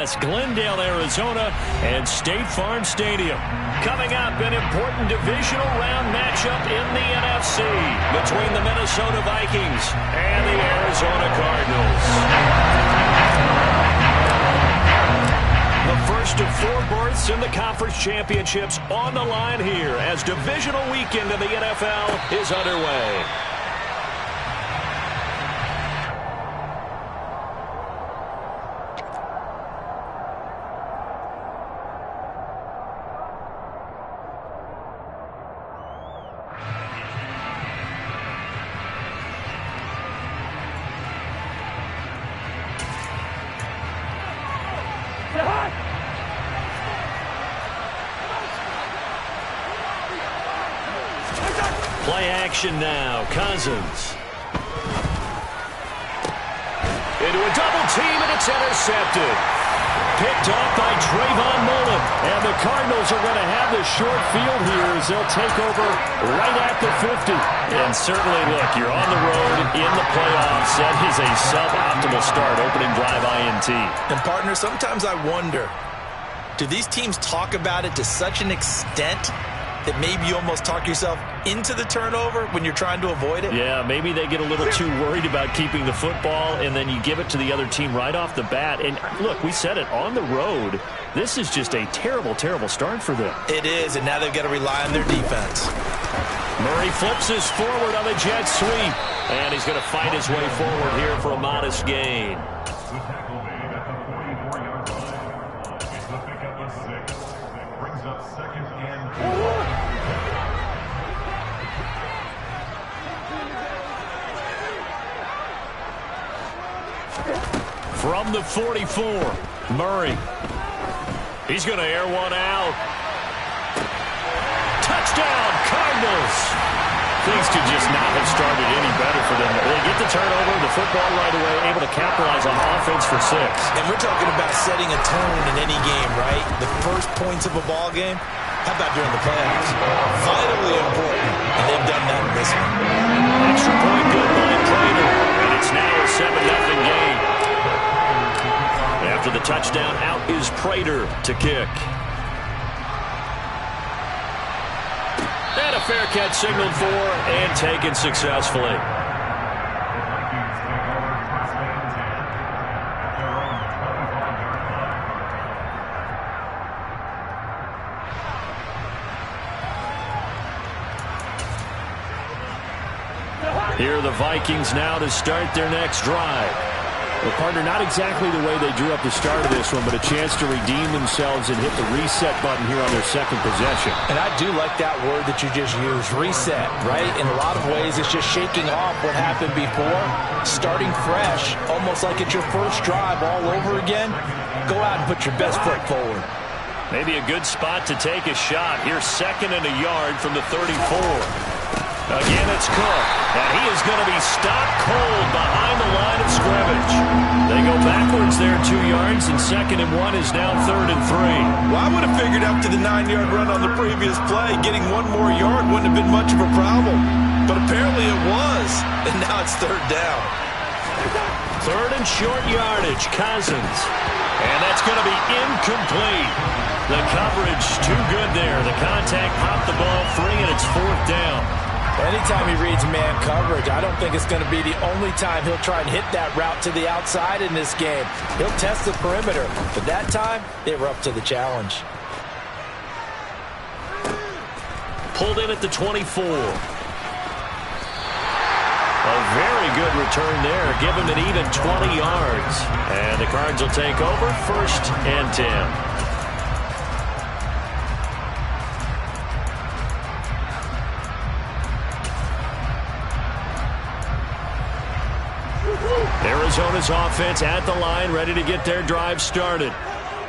That's Glendale, Arizona, and State Farm Stadium. Coming up, an important divisional round matchup in the NFC between the Minnesota Vikings and the Arizona Cardinals. The first of 4 berths in the conference championships on the line here as divisional weekend in the NFL is underway. Play action now. Cousins. Into a double team, and it's intercepted. Picked off by Trayvon Mullen. And the Cardinals are going to have the short field here as they'll take over right at the 50. And certainly, look, you're on the road in the playoffs. That is a suboptimal start, opening drive INT. And, partner, sometimes I wonder, do these teams talk about it to such an extent that maybe you almost talk yourself into the turnover when you're trying to avoid it? Yeah, maybe they get a little too worried about keeping the football, and then you give it to the other team right off the bat. And, look, we said it, on the road, this is just a terrible, terrible start for them. It is, and now they've got to rely on their defense. Murray flips his forward on the jet sweep, and he's going to fight his way forward here for a modest gain. From the 44, Murray. He's going to air one out. Touchdown, Cardinals. Things could just not have started any better for them. They get the turnover, the football right away, able to capitalize on offense for 6. And we're talking about setting a tone in any game, right? The first points of a ball game. How about during the playoffs? Vitally important, and they've done that in this one. Extra point good by Prater, and it's now a 7-0 game. After the touchdown, out is Prater to kick. And a fair catch signaled for and taken successfully. Here are the Vikings now to start their next drive. Well, partner, not exactly the way they drew up the start of this one, but a chance to redeem themselves and hit the reset button here on their second possession. And I do like that word that you just used, reset, right? In a lot of ways, it's just shaking off what happened before, starting fresh, almost like it's your first drive all over again. Go out and put your best foot forward. Maybe a good spot to take a shot. Here's 2nd and a yard from the 34. Again, it's Cook, and he is going to be stopped cold behind the line of scrimmage. They go backwards there 2 yards, and 2nd and 1 is now 3rd and 3. Well, I would have figured up to the 9-yard run on the previous play. Getting 1 more yard wouldn't have been much of a problem. But apparently it was, and now it's 3rd down. 3rd and short yardage, Cousins. And that's going to be incomplete. The coverage too good there. The contact popped the ball free, and it's 4th down. Anytime he reads man coverage, I don't think it's going to be the only time he'll try and hit that route to the outside in this game. He'll test the perimeter, but that time, they were up to the challenge. Pulled in at the 24. A very good return there. Give him an even 20 yards. And the Cards will take over 1st and 10. Arizona's offense at the line, ready to get their drive started.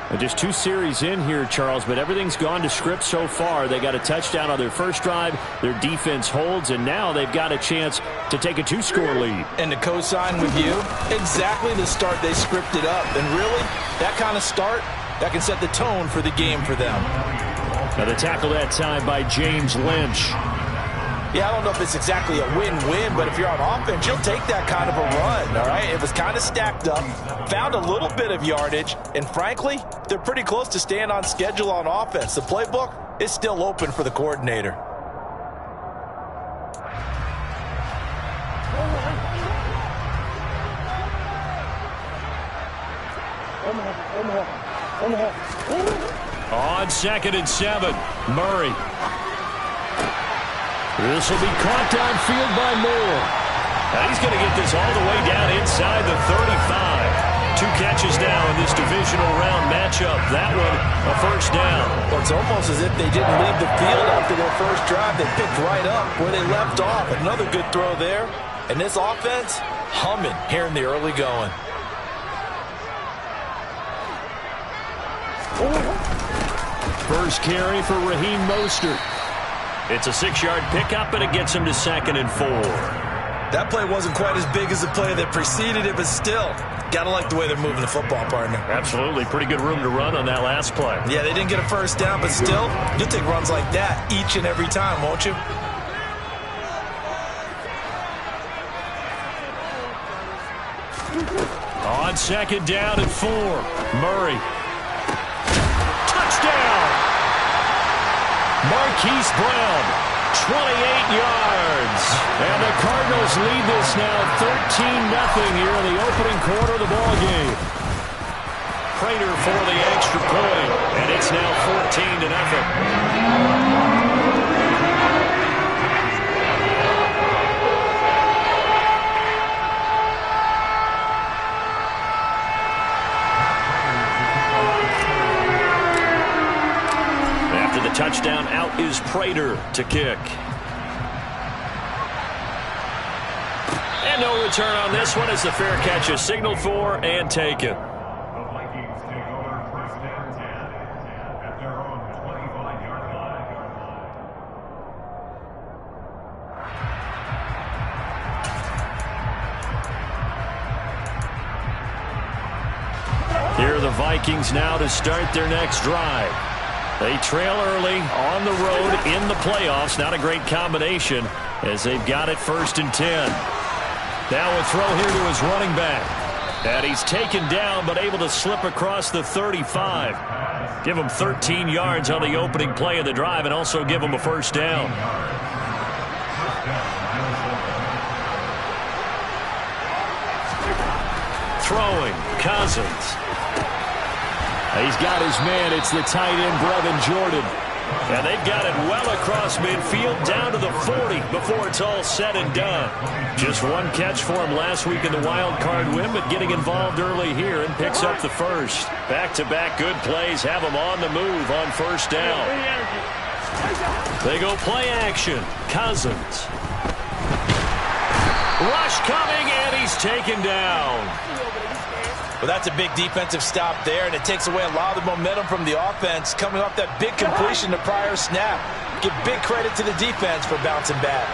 And just 2 series in here, Charles, but everything's gone to script so far. They got a touchdown on their first drive. Their defense holds, and now they've got a chance to take a 2-score lead. And to co-sign with you, exactly the start they scripted up. And really, that kind of start, that can set the tone for the game for them. Now the tackle that time by James Lynch. Yeah, I don't know if it's exactly a win-win, but if you're on offense, you'll take that kind of a run, all right? It was kind of stacked up, found a little bit of yardage, and frankly, they're pretty close to staying on schedule on offense. The playbook is still open for the coordinator. On 2nd and 7, Murray. This will be caught downfield by Moore. Now he's going to get this all the way down inside the 35. 2 catches now in this divisional round matchup. That one, a first down. Well, it's almost as if they didn't leave the field after their first drive. They picked right up where they left off. Another good throw there. And this offense, humming here in the early going. First carry for Raheem Mostert. It's a 6-yard pickup, and it gets him to 2nd and 4. That play wasn't quite as big as the play that preceded it, but still, got to like the way they're moving the football, partner. Absolutely. Pretty good room to run on that last play. Yeah, they didn't get a first down, but still, you'll take runs like that each and every time, won't you? On 2nd down and 4, Murray. Touchdown! Marquise Brown, 28 yards. And the Cardinals lead this now 13-0 here in the opening quarter of the ballgame. Prater for the extra point, and it's now 14-0. Touchdown, out is Prater to kick. And no return on this one as the fair catch is signaled for and taken. The Vikings take over first and 10 at their own 25-yard line. Here are the Vikings now to start their next drive. They trail early on the road in the playoffs. Not a great combination as they've got it 1st and 10. Now a throw here to his running back. And he's taken down but able to slip across the 35. Give him 13 yards on the opening play of the drive and also give him a first down. Throwing, Cousins. He's got his man. It's the tight end, Brevin Jordan. And they've got it well across midfield down to the 40 before it's all said and done. Just one catch for him last week in the wild card win, but getting involved early here and picks up the first. Back-to-back good plays have him on the move on first down. They go play action. Cousins. Rush coming, and he's taken down. Well, that's a big defensive stop there, and it takes away a lot of the momentum from the offense coming off that big completion the prior snap. Give big credit to the defense for bouncing back.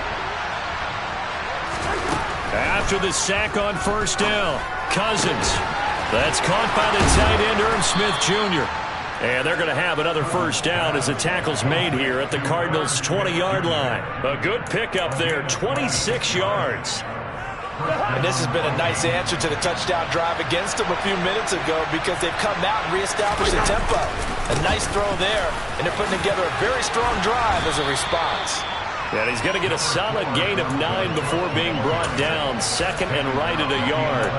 After the sack on first down, Cousins. That's caught by the tight end, Irv Smith Jr. And they're going to have another first down as the tackle's made here at the Cardinals' 20-yard line. A good pickup there, 26 yards. And this has been a nice answer to the touchdown drive against them a few minutes ago because they've come out and reestablished the tempo. A nice throw there, and they're putting together a very strong drive as a response. And he's going to get a solid gain of 9 before being brought down. 2nd and right at a yard.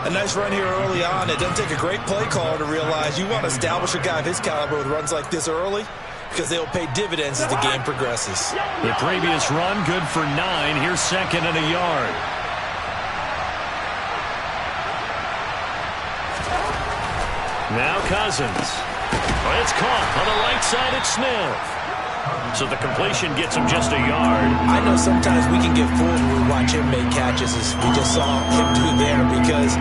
A nice run here early on. It doesn't take a great play caller to realize you want to establish a guy of his caliber with runs like this early because they'll pay dividends as the game progresses. The previous run, good for 9. Here's 2nd and a yard. Now Cousins. It's caught on the right side at Smith. So the completion gets him just a yard. I know sometimes we can get fooled when we watch him make catches as we just saw him do there because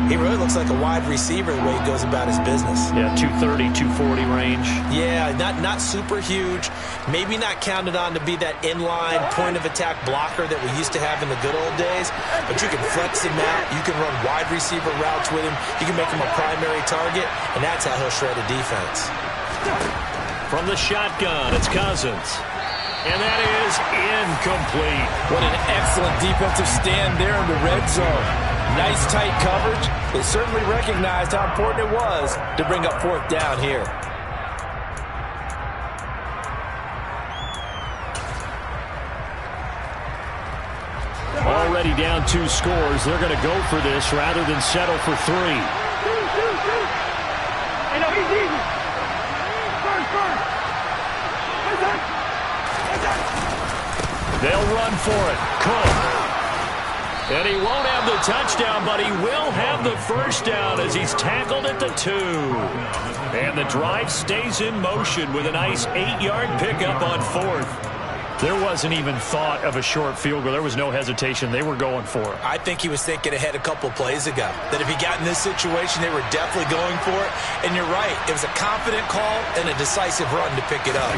he really looks like a wide receiver the way he goes about his business. Yeah, 230, 240 range. Yeah, not super huge. Maybe not counted on to be that inline point-of-attack blocker that we used to have in the good old days. But you can flex him out. You can run wide receiver routes with him. You can make him a primary target, and that's how he'll shred a defense. From the shotgun, it's Cousins. And that is incomplete. What an excellent defensive stand there in the red zone. Nice tight coverage. They certainly recognized how important it was to bring up fourth down here. Already down 2 scores. They're going to go for this rather than settle for 3. They'll run for it. Cook. And he won't have the touchdown, but he will have the first down as he's tackled at the 2. And the drive stays in motion with a nice 8-yard pickup on 4th. There wasn't even thought of a short field goal. There was no hesitation. They were going for it. I think he was thinking ahead a couple plays ago. That if he got in this situation, they were definitely going for it. And you're right. It was a confident call and a decisive run to pick it up.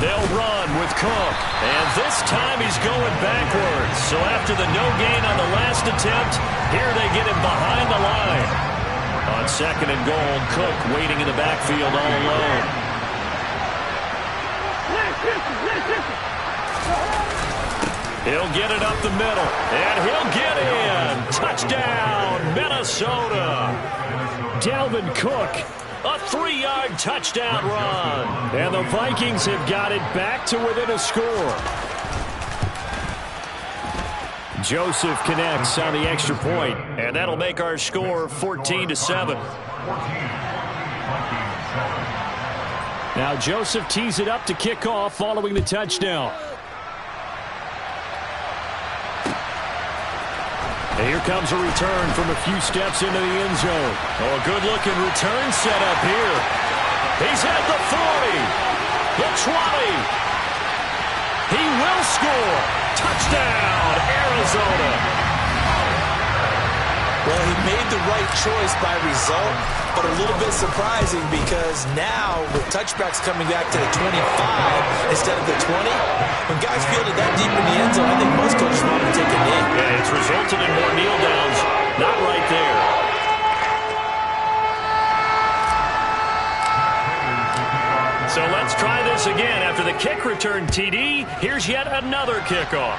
They'll run with Cook. And this time he's going backwards. So after the no gain on the last attempt, here they get him behind the line. On 2nd and goal, Cook waiting in the backfield all alone. He'll get it up the middle, and he'll get in. Touchdown, Minnesota. Dalvin Cook, a 3-yard touchdown run. And the Vikings have got it back to within a score. Joseph connects on the extra point, and that'll make our score 14-7. Now Joseph tees it up to kick off following the touchdown. And here comes a return from a few steps into the end zone. Oh, a good-looking return set up here. He's at the 40, the 20. He will score. Touchdown, Arizona. Well, he made the right choice by result, but a little bit surprising because now with touchbacks coming back to the 25 instead of the 20, when guys fielded that deep in the end zone, I think most coaches want to take a knee. Yeah, it's resulted in more kneel downs. Not right there. So let's try this again. After the kick return TD, here's yet another kickoff.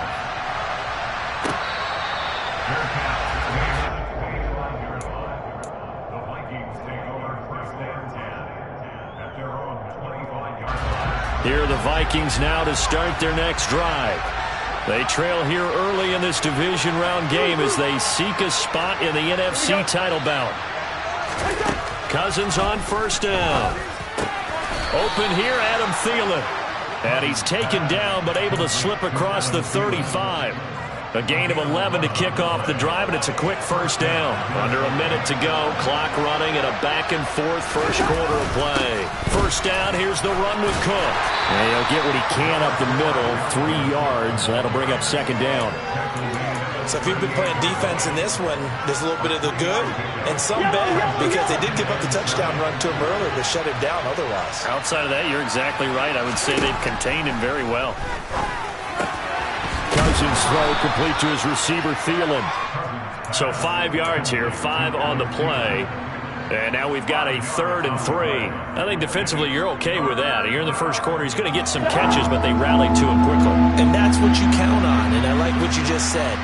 Here are the Vikings now to start their next drive. They trail here early in this division round game as they seek a spot in the NFC title bout. Cousins on 1st down. Open here, Adam Thielen. And he's taken down but able to slip across the 35. A gain of 11 to kick off the drive, and it's a quick 1st down. Under a minute to go, clock running, and a back-and-forth first quarter of play. 1st down, here's the run with Cook. And he'll get what he can up the middle, 3 yards. That'll bring up 2nd down. So if you've been playing defense in this one, there's a little bit of the good and some bad because they did give up the touchdown run to him earlier to shut him down otherwise. Outside of that, you're exactly right. I would say they've contained him very well. Cousins throw complete to his receiver, Thielen. So 5 yards here, 5 on the play. And now we've got a 3rd and 3. I think defensively you're okay with that. Here in the first quarter, he's going to get some catches, but they rallied to him quickly. And that's what you count on, and I like what you just said.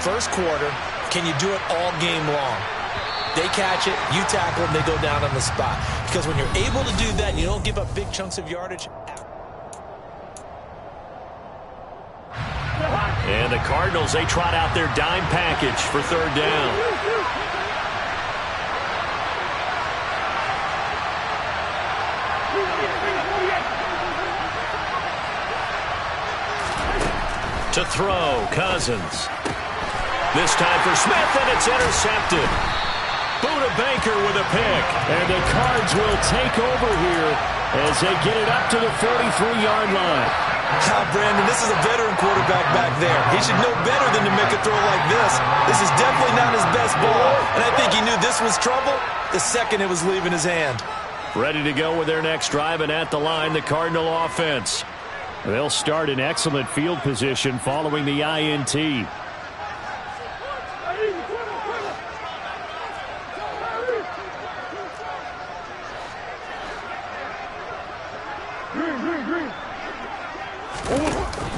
First quarter, can you do it all game long? They catch it, you tackle them, they go down on the spot. Because when you're able to do that, you don't give up big chunks of yardage. And the Cardinals, they trot out their dime package for 3rd down. To throw, Cousins. This time for Smith, and it's intercepted. Buda Baker with a pick. And the Cards will take over here as they get it up to the 43-yard line. Brandon, this is a veteran quarterback back there. He should know better than to make a throw like this. This is definitely not his best ball, and I think he knew this was trouble the second it was leaving his hand. Ready to go with their next drive, and at the line, the Cardinal offense. They'll start in excellent field position following the INT.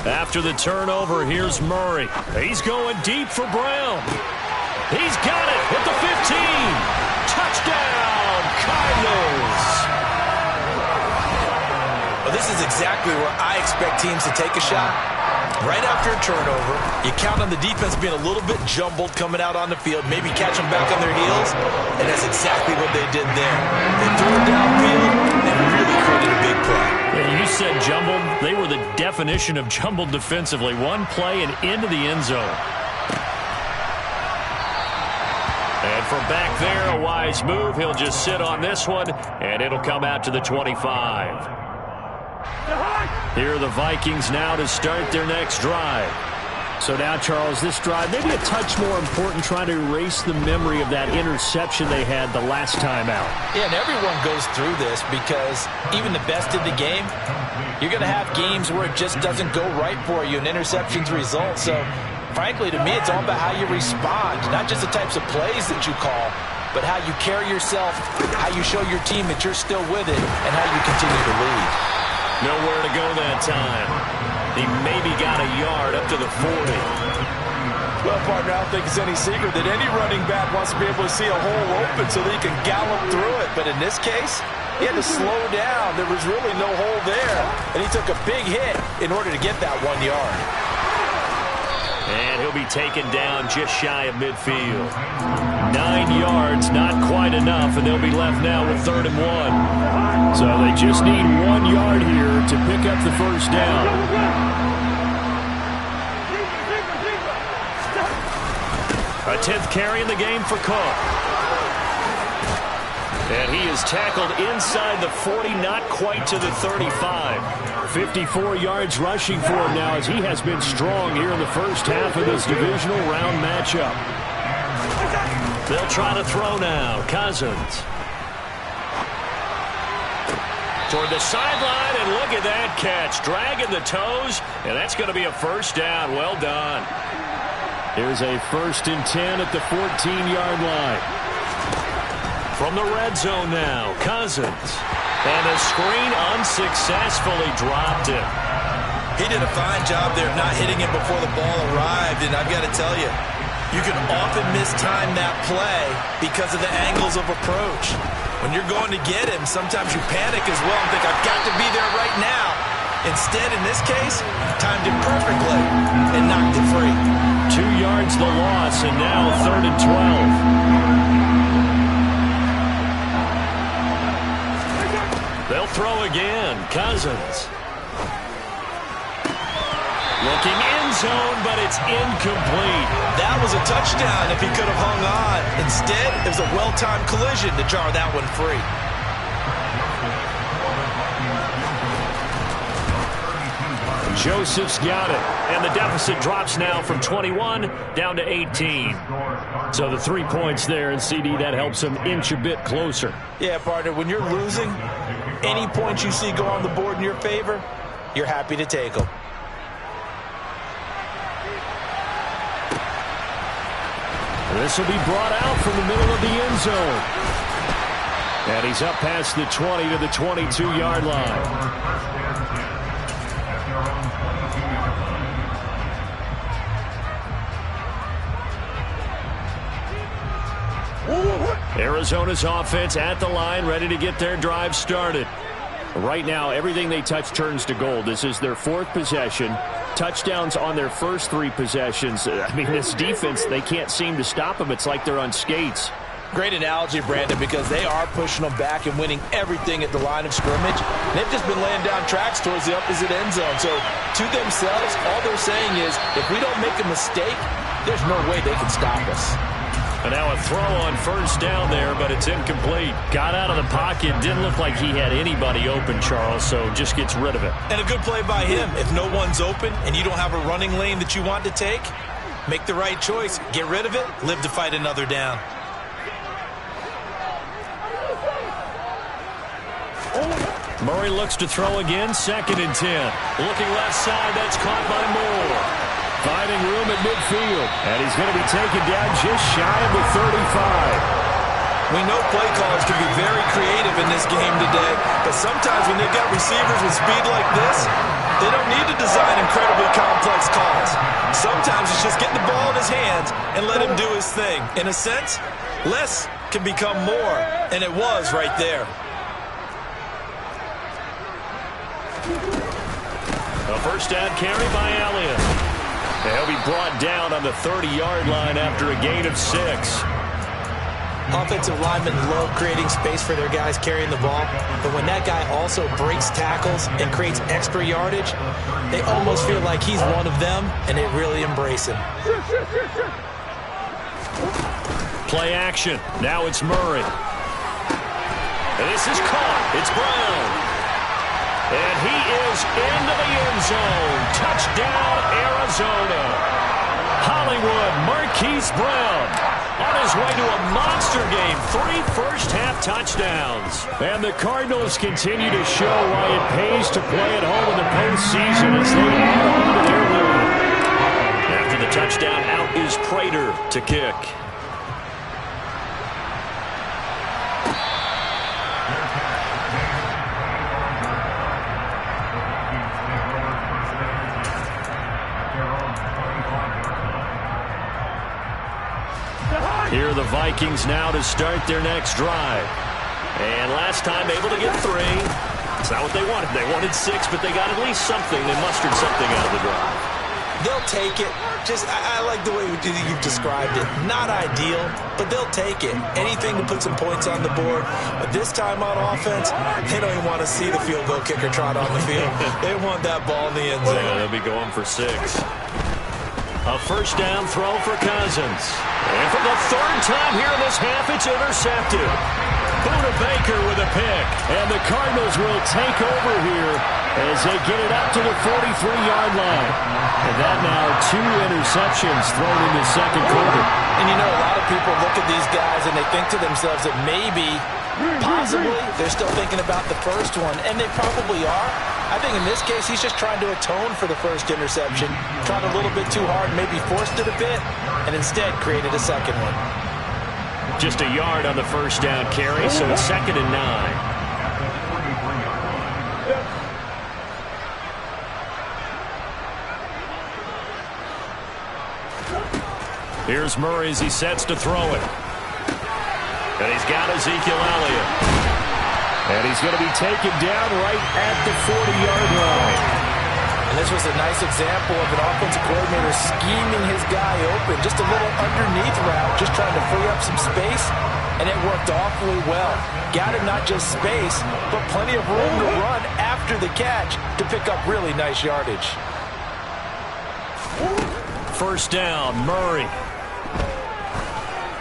After the turnover, here's Murray. He's going deep for Brown. He's got it at the 15. Touchdown, Cardinals. Well, this is exactly where I expect teams to take a shot. Right after a turnover, you count on the defense being a little bit jumbled coming out on the field, maybe catch them back on their heels, and that's exactly what they did there. They threw it downfield and really created a big play. Yeah, you said jumbled. They were the definition of jumbled defensively. One play and into the end zone. And from back there, a wise move. He'll just sit on this one, and it'll come out to the 25. Here are the Vikings now to start their next drive. So now, Charles, this drive maybe a touch more important, trying to erase the memory of that interception they had the last time out. Yeah, and everyone goes through this because even the best in the game, you're going to have games where it just doesn't go right for you and interceptions result. So, frankly, to me, it's all about how you respond, not just the types of plays that you call, but how you carry yourself, how you show your team that you're still with it, and how you continue to lead. Nowhere to go that time. He maybe got a yard up to the 40. Well, partner, I don't think it's any secret that any running back wants to be able to see a hole open so that he can gallop through it. But in this case, he had to slow down. There was really no hole there, and he took a big hit in order to get that 1 yard. And he'll be taken down just shy of midfield. 9 yards, not quite enough, and they'll be left now with 3rd and 1. So they just need 1 yard here to pick up the first down. A 10th carry in the game for Cook. And he is tackled inside the 40, not quite to the 35. 54 yards rushing for him now as he has been strong here in the first half of this divisional round matchup. They'll try to throw now. Cousins. Toward the sideline, and look at that catch. Dragging the toes, and that's going to be a first down. Well done. Here's a 1st and 10 at the 14-yard line. From the red zone now, Cousins. And a screen unsuccessfully dropped him. He did a fine job there of not hitting him before the ball arrived, and I've got to tell you, you can often mistime that play because of the angles of approach. When you're going to get him, sometimes you panic as well and think, I've got to be there right now. Instead, in this case, timed it perfectly and knocked it free. 2 yards the loss, and now 3rd and 12. They'll throw again. Cousins. Looking end zone, but it's incomplete. That was a touchdown if he could have hung on. Instead, it was a well-timed collision to jar that one free. Joseph's got it, and the deficit drops now from 21 down to 18. So the 3 points there, and CD, that helps him inch a bit closer. Yeah, partner, when you're losing, any points you see go on the board in your favor, you're happy to take them. This will be brought out from the middle of the end zone. And he's up past the 20 to the 22-yard line. Arizona's offense at the line, ready to get their drive started. Right now, everything they touch turns to gold. This is their 4th possession. Touchdowns on their first 3 possessions. I mean, this defense, they can't seem to stop them. It's like they're on skates. Great analogy, Brandon, because they are pushing them back and winning everything at the line of scrimmage. They've just been laying down tracks towards the opposite end zone. So, to themselves, all they're saying is, if we don't make a mistake, there's no way they can stop us. And now a throw on first down there, but it's incomplete. Got out of the pocket. Didn't look like he had anybody open, Charles, so just gets rid of it. And a good play by him. If no one's open and you don't have a running lane that you want to take, make the right choice. Get rid of it. Live to fight another down. Murray looks to throw again. 2nd and 10. Looking left side. That's caught by Moore. Finding room at midfield. And he's going to be taken down just shy of the 35. We know play callers can be very creative in this game today, but sometimes when they've got receivers with speed like this, They don't need to design incredibly complex calls. Sometimes it's just get the ball in his hands and let him do his thing. In a sense, less can become more, and it was right there. A first down carry by Elliott. He'll be brought down on the 30-yard line after a gain of 6. Offensive linemen love creating space for their guys carrying the ball, but when that guy also breaks tackles and creates extra yardage, they almost feel like he's one of them, and they really embrace him. Play action. Now it's Murray. And this is caught. It's Brown. And he is into the end zone. Touchdown, Arizona. Hollywood Marquise Brown on his way to a monster game. 3 first-half touchdowns. And the Cardinals continue to show why it pays to play at home in the postseason as they add on to their lead. After the touchdown, out is Prater to kick. Here are the Vikings now to start their next drive. And last time able to get 3. It's not what they wanted. They wanted 6, but they got at least something. They mustered something out of the drive. They'll take it. I like the way you've described it. Not ideal, but they'll take it. Anything to put some points on the board. But this time on offense, they don't even want to see the field goal kicker trot on the field. They want that ball in the end zone. Yeah, they'll be going for 6. A first down throw for Cousins. And for the 3rd time here in this half, it's intercepted. Budda Baker with a pick. And the Cardinals will take over here as they get it up to the 43-yard line. And that now 2 interceptions thrown in the second quarter. And you know, a lot of people look at these guys and they think to themselves that maybe, possibly, they're still thinking about the first one. And they probably are. I think in this case, he's just trying to atone for the first interception. Tried a little bit too hard, maybe forced it a bit, and instead created a second one. Just a yard on the first down carry, so it's 2nd and 9. Here's Murray as he sets to throw it. And he's got Ezekiel Elliott. And he's going to be taken down right at the 40-yard line. And this was a nice example of an offensive coordinator scheming his guy open. Just a little underneath route, just trying to free up some space. And it worked awfully well. Got him not just space, but plenty of room to run after the catch to pick up really nice yardage. First down, Murray.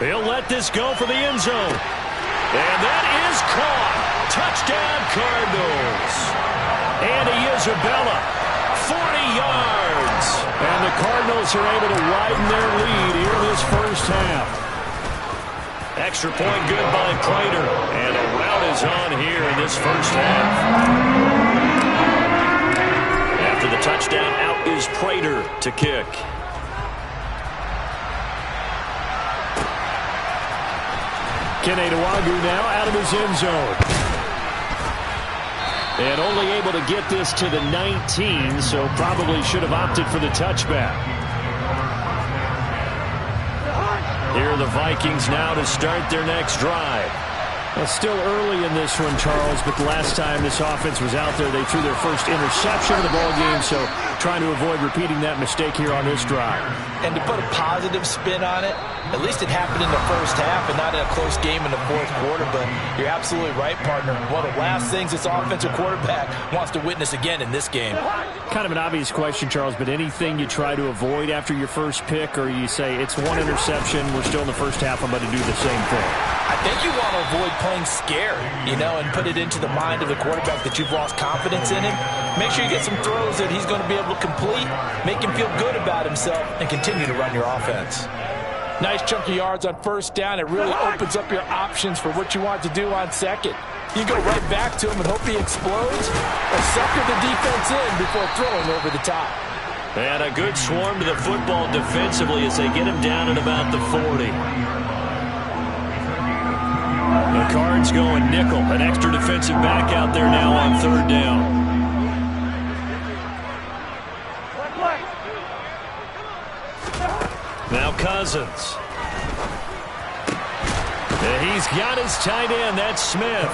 He'll let this go for the end zone. And that is caught. Touchdown, Cardinals. Andy Isabella, 40 yards. And the Cardinals are able to widen their lead here in this first half. Extra point good by Prater. And a rout is on here in this first half. After the touchdown, out is Prater to kick. Kene Nwangwu now out of his end zone. And only able to get this to the 19, so probably should have opted for the touchback. Here are the Vikings now to start their next drive. It's still early in this one, Charles, but the last time this offense was out there, they threw their first interception of the ball game, so trying to avoid repeating that mistake here on this drive. And to put a positive spin on it, at least it happened in the first half and not in a close game in the fourth quarter, but you're absolutely right, partner. One of the last things this offensive quarterback wants to witness again in this game. Kind of an obvious question, Charles, but anything you try to avoid after your first pick, or you say it's one interception, we're still in the first half, I'm about to do the same thing? I think you want to avoid playing scared, and put it into the mind of the quarterback that you've lost confidence in him. Make sure you get some throws that he's going to be able to complete, make him feel good about himself, and continue to run your offense. Nice chunk of yards on first down. It really opens up your options for what you want to do on second. You go right back to him and hope he explodes, or sucker the defense in before throwing over the top. And a good swarm to the football defensively as they get him down at about the 40. The Cards going nickel. An extra defensive back out there now on third down. Now Cousins. And he's got his tight end. That's Smith.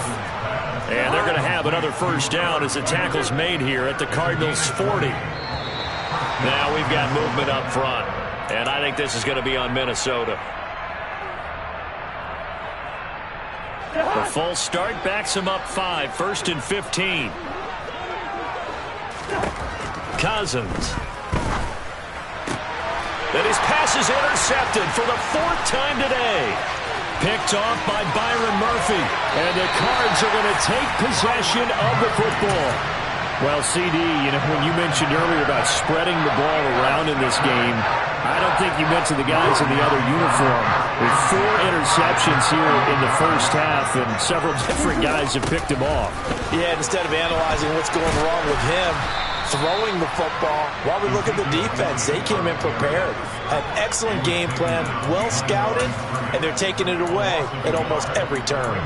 And they're going to have another first down as the tackle's made here at the Cardinals' 40. Now we've got movement up front. And I think this is going to be on Minnesota. The false start backs him up 5. 1st and 15. Cousins. And his pass is intercepted for the 4th time today. Picked off by Byron Murphy. And the Cards are going to take possession of the football. Well, CD, when you mentioned earlier about spreading the ball around in this game, I don't think you mentioned the guys in the other uniform. With 4 interceptions here in the first half, and several different guys have picked him off. Yeah, instead of analyzing what's going wrong with him, throwing the football, while we look at the defense, they came in prepared. An excellent game plan, well scouted, and they're taking it away at almost every turn.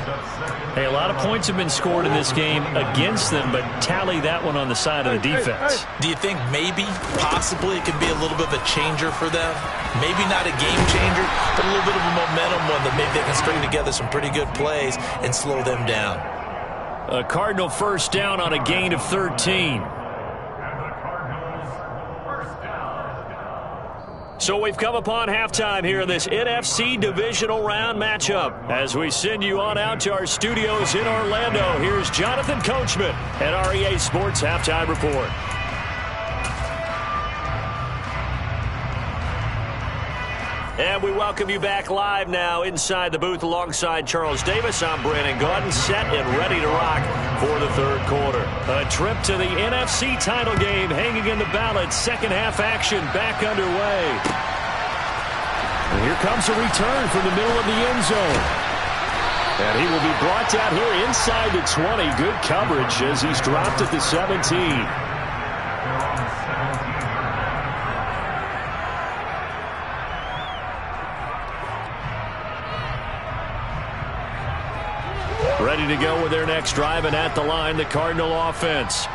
Hey, a lot of points have been scored in this game against them, but tally that one on the side of the defense. Do you think maybe, possibly, it could be a little bit of a changer for them? Maybe not a game changer, but a little bit of a momentum one that maybe they can string together some pretty good plays and slow them down. A Cardinal first down on a gain of 13. So we've come upon halftime here in this NFC divisional round matchup. As we send you on out to our studios in Orlando, here's Jonathan Coachman at REA Sports Halftime Report. And we welcome you back live now inside the booth alongside Charles Davis. I'm Brandon Gaudin, set and ready to rock for the 3rd quarter. A trip to the NFC title game hanging in the balance. Second half action back underway. And here comes a return from the middle of the end zone. And he will be brought down here inside the 20. Good coverage as he's dropped at the 17. Ready to go with their next drive, and at the line, the Cardinal offense.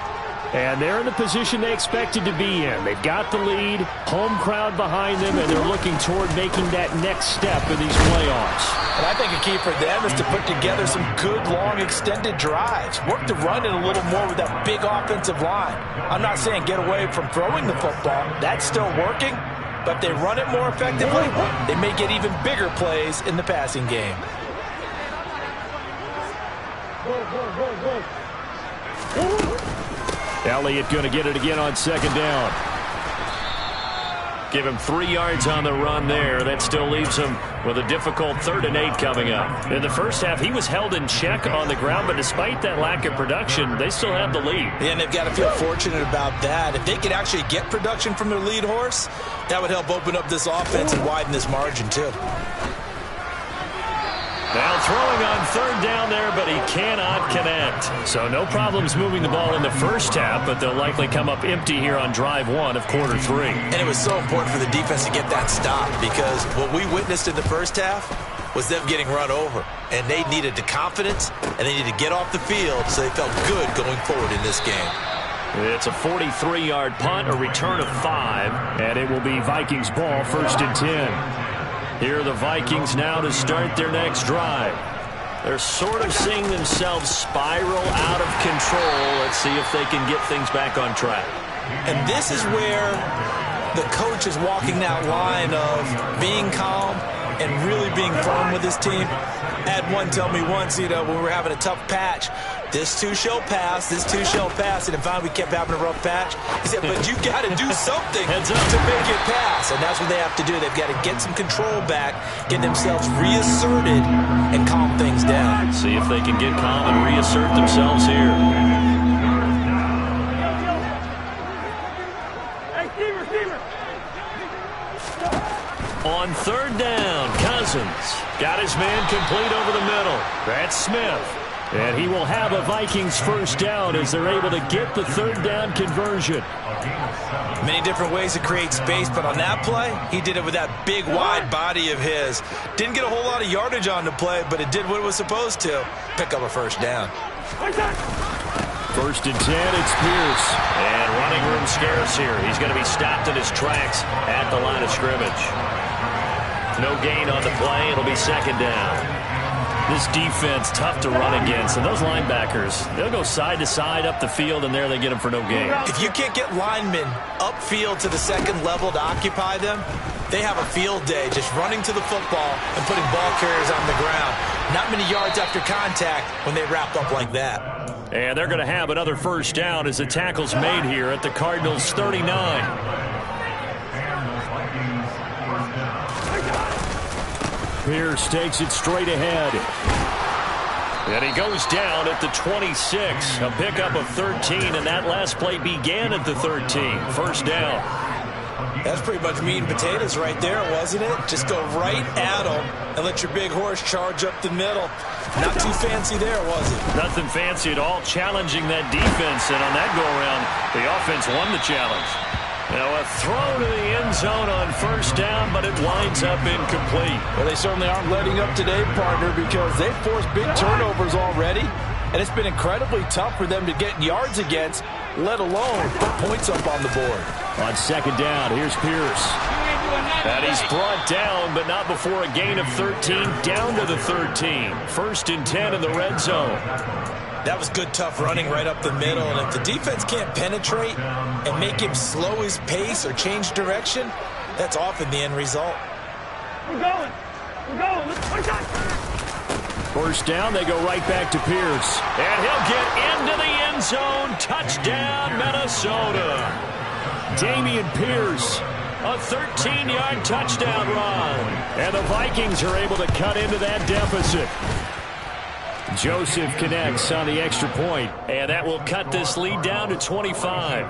And they're in the position they expected to be in. They've got the lead, home crowd behind them, and they're looking toward making that next step in these playoffs. And I think a key for them is to put together some good, long, extended drives. Work the run in a little more with that big offensive line. I'm not saying get away from throwing the football. That's still working. But if they run it more effectively, they may get even bigger plays in the passing game. Elliott going to get it again on 2nd down. Give him 3 yards on the run there. That still leaves him with a difficult 3rd and 8 coming up. In the first half, he was held in check on the ground, but despite that lack of production, they still have the lead. Yeah, and they've got to feel fortunate about that. If they could actually get production from their lead horse, that would help open up this offense and widen this margin too. Now throwing on 3rd down there, but he cannot connect. So no problems moving the ball in the first half, but they'll likely come up empty here on drive 1 of quarter 3. And it was so important for the defense to get that stop, because what we witnessed in the first half was them getting run over. And they needed the confidence, and they needed to get off the field so they felt good going forward in this game. It's a 43-yard punt, a return of 5, and it will be Vikings ball, 1st and 10. Here are the Vikings now to start their next drive. They're sort of seeing themselves spiral out of control. Let's see if they can get things back on track. And this is where the coach is walking that line of being calm and really being firm with his team. I had one tell me once, when we were having a tough patch, this too shall pass, this too shall pass, and finally we kept having a rough patch. He said, but you got to do something to make it pass, and that's what they have to do. They've got to get some control back, get themselves reasserted, and calm things down. See if they can get calm and reassert themselves here. On 3rd down, Cousins got his man complete over the middle. That's Smith. And he will have a Vikings first down as they're able to get the 3rd down conversion. Many different ways to create space, but on that play, he did it with that big, wide body of his. Didn't get a whole lot of yardage on the play, but it did what it was supposed to. Pick up a first down. 1st and 10, it's Pierce. And running room scarce here. He's going to be stopped in his tracks at the line of scrimmage. No gain on the play. It'll be second down. This defense, tough to run against. And those linebackers, they'll go side to side up the field, and there they get them for no gain. If you can't get linemen upfield to the second level to occupy them, they have a field day just running to the football and putting ball carriers on the ground. Not many yards after contact when they wrap up like that. And they're going to have another first down as the tackle's made here at the Cardinals' 39. Pierce takes it straight ahead. And he goes down at the 26. A pickup of 13, and that last play began at the 13. First down. That's pretty much meat and potatoes right there, wasn't it? Just go right at them and let your big horse charge up the middle. Not too fancy there, was it? Nothing fancy at all, challenging that defense. And on that go-around, the offense won the challenge. Now a throw to the end zone on first down, but it winds up incomplete. Well, they certainly aren't letting up today, partner, because they've forced big turnovers already, and it's been incredibly tough for them to get yards against, let alone put points up on the board. On second down, here's Pierce. And he's brought down, but not before a gain of 13, down to the 13. First and 10 in the red zone. That was good, tough running right up the middle. And if the defense can't penetrate and make him slow his pace or change direction, that's often the end result. We're going. First down, they go right back to Pierce. And he'll get into the end zone. Touchdown, Minnesota. Dameon Pierce, a 13-yard touchdown run. And the Vikings are able to cut into that deficit. Joseph connects on the extra point, and that will cut this lead down to 25.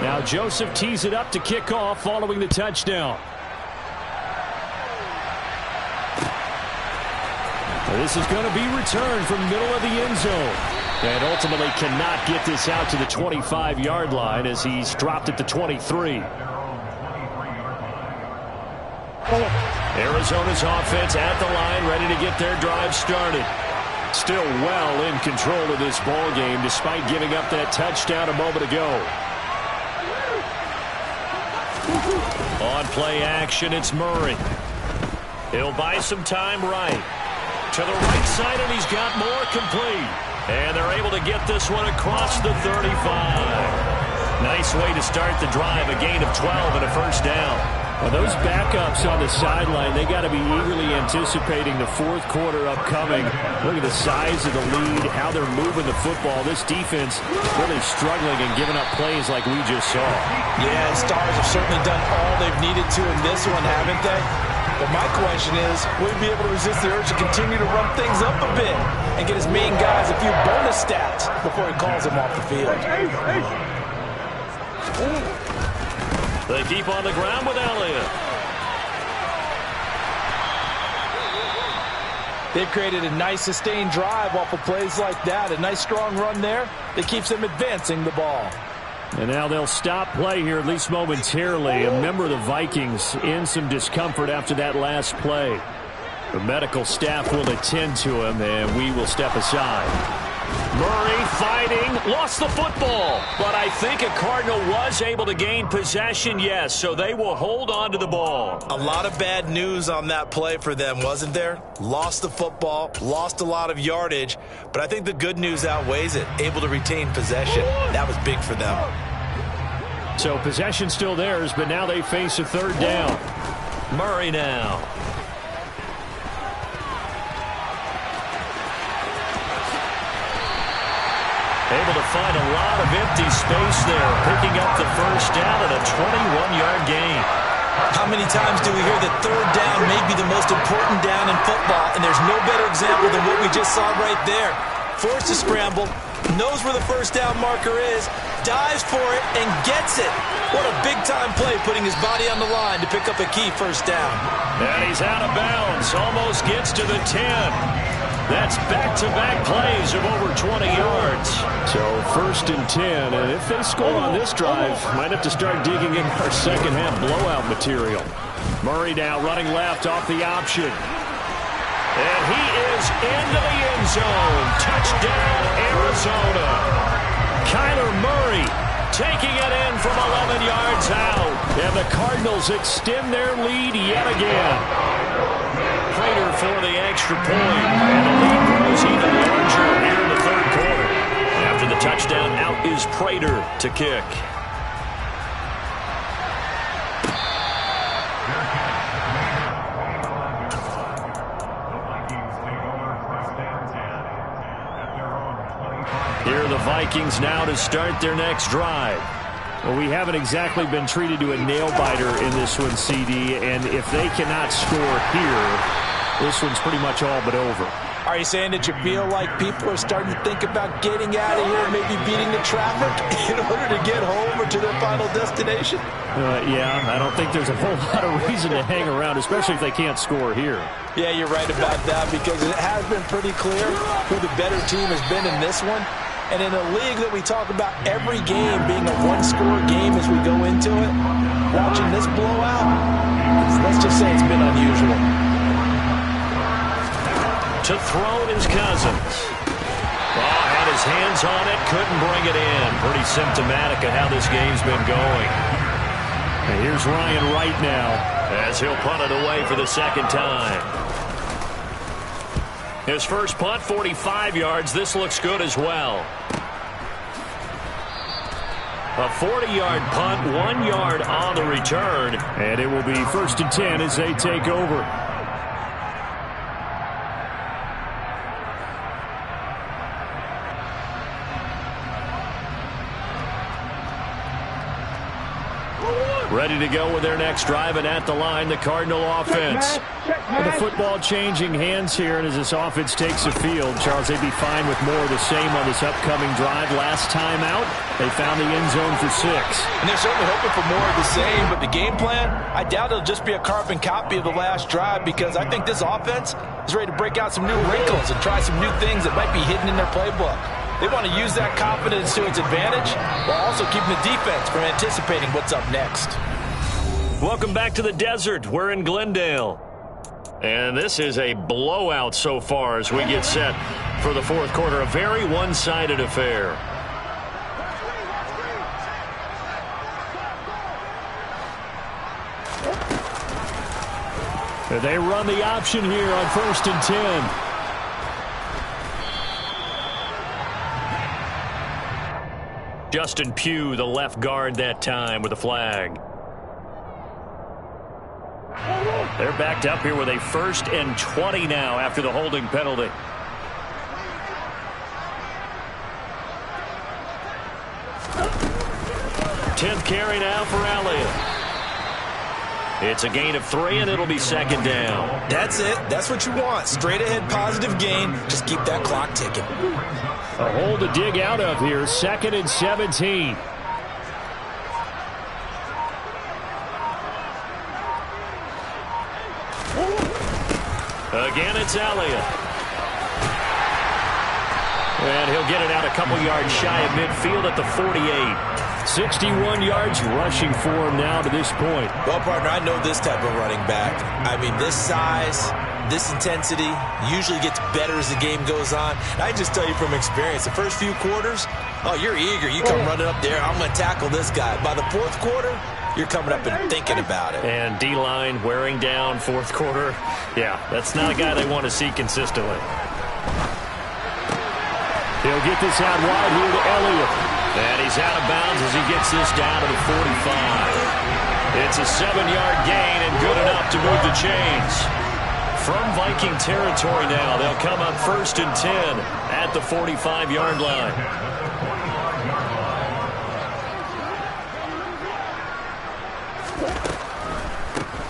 Now Joseph tees it up to kick off following the touchdown. This is going to be returned from middle of the end zone. And ultimately cannot get this out to the 25-yard line as he's dropped at the 23. Arizona's offense at the line, ready to get their drive started. Still well in control of this ball game, despite giving up that touchdown a moment ago. On play action, it's Murray. He'll buy some time right. To the right side, and he's got more complete. And they're able to get this one across the 35. Nice way to start the drive, a gain of 12 and a first down. Well, those backups on the sideline, they got to be eagerly anticipating the fourth quarter upcoming. Look at the size of the lead, how they're moving the football. This defense really struggling and giving up plays like we just saw. Yeah, Stars have certainly done all they've needed to in this one, haven't they? But my question is, will he be able to resist the urge to continue to run things up a bit and get his main guys a few bonus stats before he calls them off the field? They keep on the ground with Elliott. They've created a nice sustained drive off of plays like that. A nice strong run there that keeps them advancing the ball. And now they'll stop play here, at least momentarily. A member of the Vikings in some discomfort after that last play. The medical staff will attend to him, and we will step aside. Murray fighting, lost the football. But I think a Cardinal was able to gain possession, yes, so they will hold on to the ball. A lot of bad news on that play for them, wasn't there? Lost the football, lost a lot of yardage, but I think the good news outweighs it. Able to retain possession. That was big for them. So possession still theirs, but now they face a third down. Murray now. Able to find a lot of empty space there, picking up the first down and a 21-yard gain. How many times do we hear that third down may be the most important down in football, and there's no better example than what we just saw right there. Forced to scramble, knows where the first down marker is, dives for it, and gets it. What a big-time play, putting his body on the line to pick up a key first down. And he's out of bounds, almost gets to the 10. That's back-to-back plays of over 20 yards. So first and 10, and if they score on this drive, might have to start digging in our second-half blowout material. Murray now running left off the option. And he is into the end zone. Touchdown, Arizona. Kyler Murray taking it in from 11 yards out. And the Cardinals extend their lead yet again. Prater for the extra point. And the lead grows even larger here in the third quarter. After the touchdown, out is Prater to kick. Here are the Vikings now to start their next drive. Well, we haven't exactly been treated to a nail-biter in this one, CD, and if they cannot score here, this one's pretty much all but over. Are you saying that you feel like people are starting to think about getting out of here and maybe beating the traffic in order to get home or to their final destination? Yeah, I don't think there's a whole lot of reason to hang around, especially if they can't score here. Yeah, you're right about that, because it has been pretty clear who the better team has been in this one. And in a league that we talk about every game being a one-score game as we go into it, watching this blowout, let's just say it's been unusual. To throw is Cousins. Oh, had his hands on it, couldn't bring it in. Pretty symptomatic of how this game's been going. And here's Ryan Wright now, as he'll punt it away for the second time. His first punt, 45 yards. This looks good as well. A 40-yard punt, 1 yard on the return. And it will be 1st and 10 as they take over. Ready to go with their next drive, and at the line, the Cardinal offense. And the football changing hands here, and as this offense takes the field, Charles, they'd be fine with more of the same on this upcoming drive. Last time out, they found the end zone for 6. And they're certainly hoping for more of the same, but the game plan, I doubt it'll just be a carbon copy of the last drive, because I think this offense is ready to break out some new wrinkles and try some new things that might be hidden in their playbook. They want to use that confidence to its advantage while also keeping the defense from anticipating what's up next. Welcome back to the desert. We're in Glendale. And this is a blowout so far as we get set for the fourth quarter. A very one-sided affair. They run the option here on 1st and 10. Justin Pugh, the left guard that time with a flag. They're backed up here with a 1st and 20 now after the holding penalty. Tenth carry now for Elliott. It's a gain of 3, and it'll be 2nd down. That's it. That's what you want. Straight ahead positive gain. Just keep that clock ticking. A hole to dig out of here. 2nd and 17. Again, it's Elliott. And he'll get it out a couple yards shy of midfield at the 48. 61 yards rushing for him now to this point. Well, partner, I know this type of running back. I mean, this size, this intensity usually gets better as the game goes on. And I just tell you from experience, the first few quarters, oh, you're eager. You come running up there, I'm going to tackle this guy. By the fourth quarter, you're coming up and thinking about it. And D-line wearing down fourth quarter. Yeah, that's not a guy they want to see consistently. He'll get this out wide here to Elliott. And he's out of bounds as he gets this down to the 45. It's a 7-yard gain and good enough to move the chains. From Viking territory now, they'll come up 1st and 10 at the 45-yard line.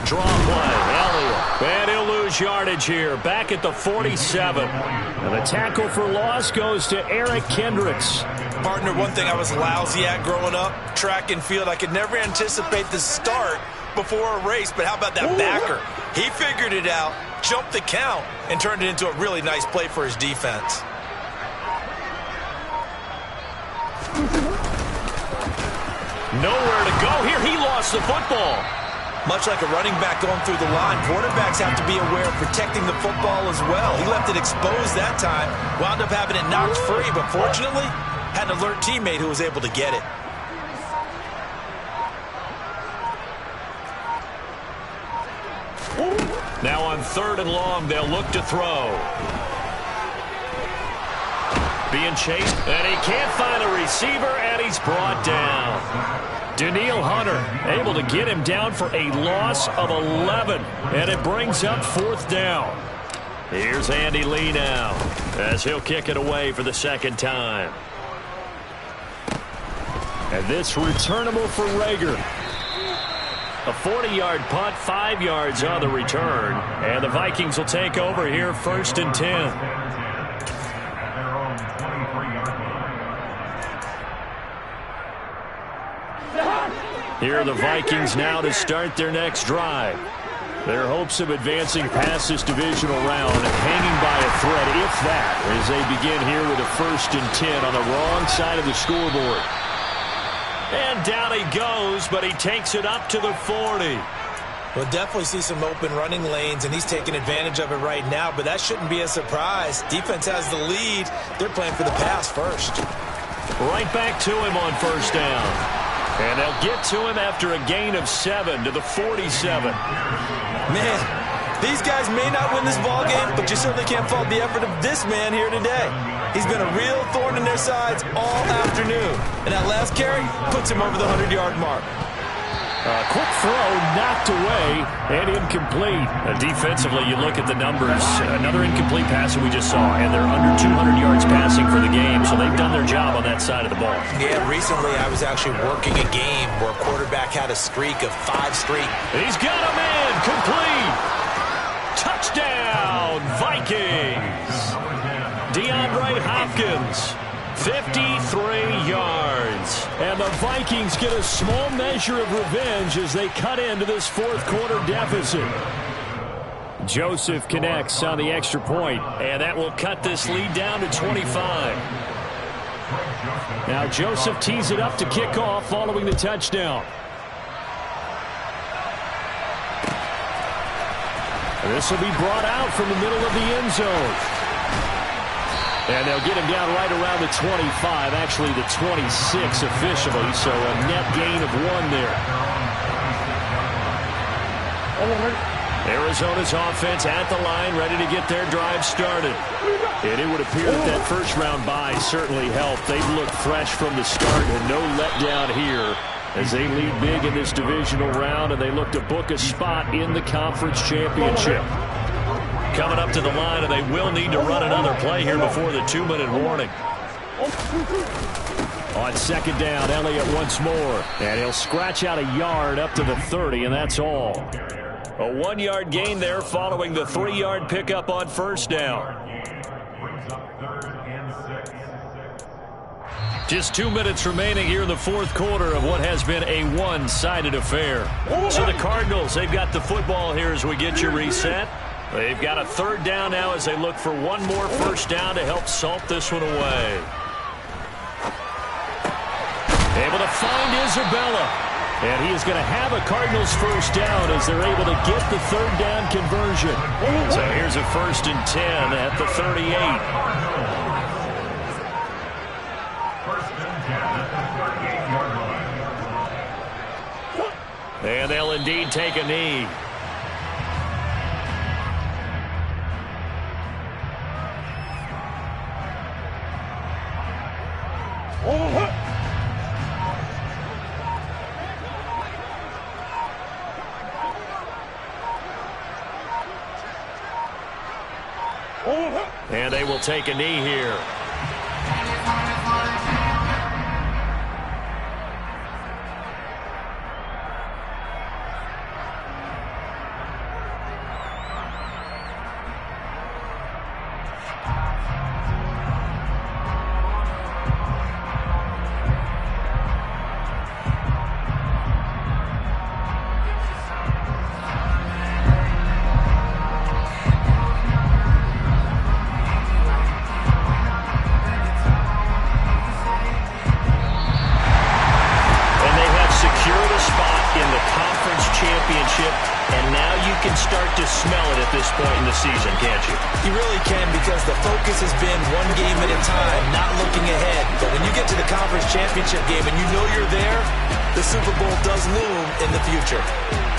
Draw play, Elliott. And he'll lose yardage here, back at the 47. And the tackle for loss goes to Eric Kendricks. Partner, one thing I was lousy at growing up, track and field, I could never anticipate the start before a race, but how about that backer? He figured it out, jumped the count, and turned it into a really nice play for his defense. Nowhere to go here. He lost the football. Much like a running back going through the line, quarterbacks have to be aware of protecting the football as well. He left it exposed that time, wound up having it knocked free, but fortunately, had an alert teammate who was able to get it. Now on 3rd and long, they'll look to throw. Being chased, and he can't find a receiver, and he's brought down. Danielle Hunter able to get him down for a loss of 11, and it brings up 4th down. Here's Andy Lee now, as he'll kick it away for the 2nd time. And this returnable for Rager. A 40-yard punt, 5 yards on the return, and the Vikings will take over here 1st and 10. Here are the Vikings now to start their next drive. Their hopes of advancing past this divisional round hanging by a thread, if that, as they begin here with a 1st and 10 on the wrong side of the scoreboard. And down he goes, but he takes it up to the 40. We'll definitely see some open running lanes, and he's taking advantage of it right now, but that shouldn't be a surprise. Defense has the lead. They're playing for the pass first. Right back to him on 1st down. And they'll get to him after a gain of 7 to the 47. Man, these guys may not win this ball game, but you certainly can't fault the effort of this man here today. He's been a real thorn in their sides all afternoon. And that last carry puts him over the 100-yard mark. A quick throw knocked away and incomplete. Defensively, you look at the numbers. Another incomplete pass that we just saw, and they're under 200 yards passing for the game, so they've done their job on that side of the ball. Yeah, recently I was actually working a game where a quarterback had a streak of 5 straight. He's got a man complete. Touchdown, Vikings. DeAndre Hopkins. 53 yards. And the Vikings get a small measure of revenge as they cut into this 4th quarter deficit. Joseph connects on the extra point, and that will cut this lead down to 25. Now Joseph tees it up to kick off following the touchdown. This will be brought out from the middle of the end zone. And they'll get him down right around the 25, actually the 26 officially, so a net gain of 1 there. Arizona's offense at the line, ready to get their drive started. And it would appear that that first-round bye certainly helped. They've looked fresh from the start and no letdown here as they lead big in this divisional round, and they look to book a spot in the conference championship. Coming up to the line, and they will need to run another play here before the 2-minute warning. On 2nd down, Elliott once more. And he'll scratch out a yard up to the 30, and that's all. A 1-yard gain there following the 3-yard pickup on 1st down. Just 2 minutes remaining here in the 4th quarter of what has been a one-sided affair. So the Cardinals, they've got the football here as we get you reset. They've got a 3rd down now as they look for one more 1st down to help salt this one away. Able to find Isabella. And he is going to have a Cardinals 1st down as they're able to get the 3rd down conversion. So here's a 1st and 10 at the 38. 1st and 10 at the 38-yard line. And they'll indeed take a knee. And they will take a knee here. start to smell it at this point in the season, can't you? You really can, because the focus has been one game at a time, not looking ahead. But when you get to the conference championship game and you know you're there, the Super Bowl does loom in the future.